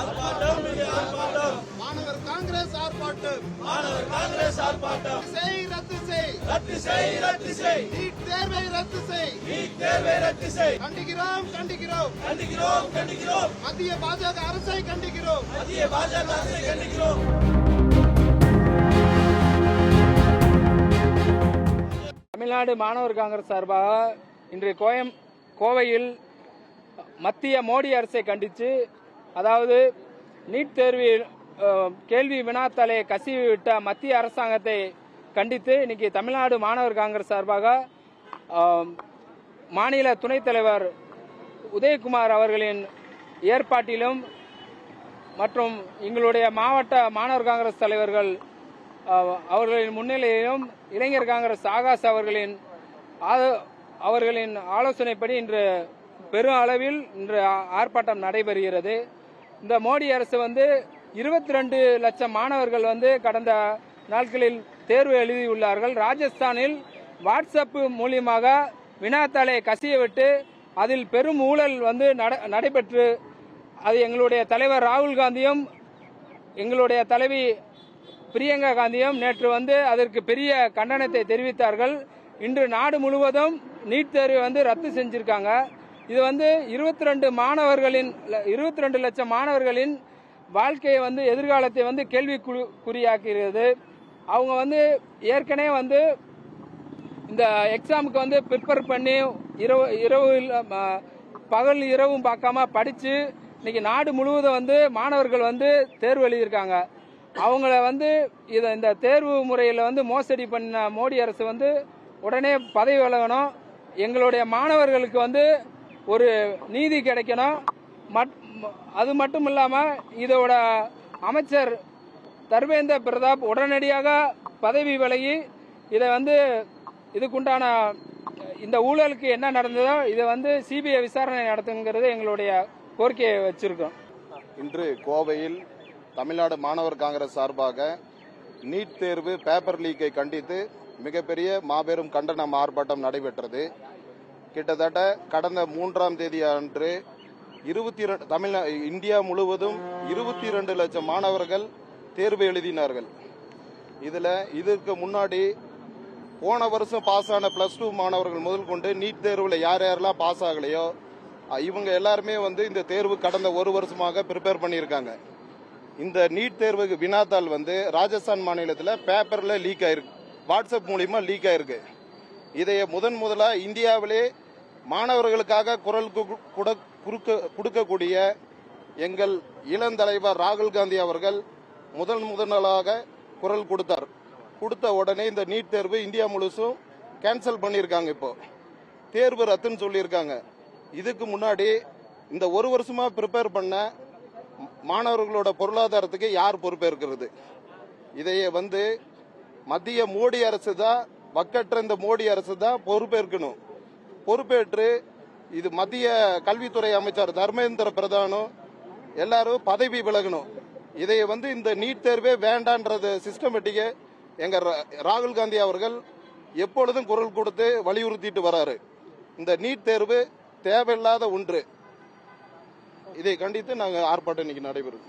ஆர்ப்பாட்டம் மாணவர் காங்கிரஸ் ஆர்ப்பாட்டம் ரத்து செய் நீட் தேர்வை ரத்து செய் கண்டிக்கிறோம் மத்திய பாஜக அரசை கண்டிக்கிறோம் தமிழ்நாடு மாணவர் காங்கிரஸ் சார்பாக இன்று கோவையில் மத்திய மோடி அரசை கண்டித்து, அதாவது நீட் தேர்வில் கேள்வி வினாத்தாளை கசிவிவிட்ட மத்திய அரசாங்கத்தை கண்டித்து இன்னைக்கு தமிழ்நாடு மாணவர் காங்கிரஸ் சார்பாக மாநில துணைத் தலைவர் உதயகுமார் அவர்களின் ஏற்பாட்டிலும் மற்றும் எங்களுடைய மாவட்ட மாணவர் காங்கிரஸ் தலைவர்கள் அவர்களின் முன்னிலையிலும் இளைஞர் காங்கிரஸ் ஆகாஷ் அவர்களின் ஆலோசனைப்படி இன்று பெரும் அளவில் இன்று ஆர்ப்பாட்டம் நடைபெறுகிறது. இந்த மோடி அரசு 22 லட்சம் மாணவர்கள் கடந்த நாட்களில் தேர்வு எழுதியுள்ளார்கள். ராஜஸ்தானில் வாட்ஸ்அப் மூலியமாக வினாத்தாளை கசியவிட்டு அதில் பெரும் ஊழல் நடைபெற்று அது எங்களுடைய தலைவர் ராகுல் காந்தியும் எங்களுடைய தலைவி பிரியங்கா காந்தியும் நேற்று அதற்கு பெரிய கண்டனத்தை தெரிவித்தார்கள். இன்று நாடு முழுவதும் நீட் தேர்வை ரத்து செஞ்சிருக்காங்க. இது 22 லட்சம் மாணவர்களின் வாழ்க்கையை எதிர்காலத்தை கேள்விக்குறியாக்குகிறது. அவங்க ஏற்கனவே இந்த எக்ஸாமுக்கு ப்ரிப்பேர் பண்ணி பகல் இரவும் பார்க்காம படிச்சு இன்னைக்கு நாடு முழுவதும் மாணவர்கள் தேர்வு எழுதியிருக்காங்க. அவங்கள இந்த தேர்வு முறையில் மோசடி பண்ண மோடி அரசு உடனே பதவி விலகணும். எங்களுடைய மாணவர்களுக்கு ஒரு நீதி கிடைக்கணும். அது மட்டும் இல்லாம இதோட அமைச்சர் தர்மேந்திர பிரதான் உடனடியாக பதவி விலகி இதை இதுக்குண்டான இந்த ஊழலுக்கு என்ன நடந்ததோ இதை சிபிஐ விசாரணை நடத்துங்கிறது எங்களுடைய கோரிக்கையை வச்சிருக்கோம். இன்று கோவையில் தமிழ்நாடு மாணவர் காங்கிரஸ் சார்பாக நீட் தேர்வு பேப்பர் லீக்கை கண்டித்து மிகப்பெரிய மாபெரும் கண்டன ஆர்ப்பாட்டம் நடைபெற்றது. கிட்டத்தட்ட கடந்த 3ஆம் தேதி அன்று இந்தியா முழுவதும் 22 லட்சம் மாணவர்கள் தேர்வு எழுதினார்கள். இதற்கு முன்னாடி போன வருஷம் பாஸ் ஆன +2 மாணவர்கள் முதல் கொண்டு நீட் தேர்வுல யாரெல்லாம் பாஸ் ஆகலையோ இவங்க எல்லாருமே இந்த தேர்வு கடந்த ஒரு வருஷமாக ப்ரிப்பேர் பண்ணியிருக்காங்க. இந்த நீட் தேர்வுக்கு வினாத்தாள் ராஜஸ்தான் மாநிலத்தில் பேப்பர்ல லீக் ஆயிருக்கு, வாட்ஸ்அப் மூலியமா லீக் ஆயிருக்கு. இதைய முதலா இந்தியாவிலே மாணவர்களுக்காக குரல் கொடுக்கக்கூடிய எங்கள் இளந்தலைவர் ராகுல் காந்தி அவர்கள் முதலாக குரல் கொடுத்தார். கொடுத்த உடனே இந்த நீட் தேர்வு இந்தியா முழுசும் கேன்சல் பண்ணியிருக்காங்க. இப்போ தேர்வு ரத்துன்னு சொல்லியிருக்காங்க. இதுக்கு முன்னாடி இந்த ஒரு வருஷமா ப்ரிப்பேர் பண்ண மாணவர்களோட பொருளாதாரத்துக்கு யார் பொறுப்பேற்கிறது? இதையே மத்திய மோடி அரசு தான், வக்கற்ற இந்த மோடி அரசு தான் பொறுப்பேற்கணும். பொறுப்பேற்று இது மத்திய கல்வித்துறை அமைச்சர் தர்மேந்திர பிரதானும் எல்லாரும் பதவி விலகணும். இதை இந்த நீட் தேர்வே வேண்டான்றது சிஸ்டமேட்டிக்க எங்க ராகுல் காந்தி அவர்கள் எப்பொழுதும் குரல் கொடுத்து வலியுறுத்திட்டு வராரு. இந்த நீட் தேர்வு தேவையில்லாத ஒன்று. இதை கண்டித்து நாங்கள் ஆர்ப்பாட்டம் இன்னைக்கு நடைபெறும்.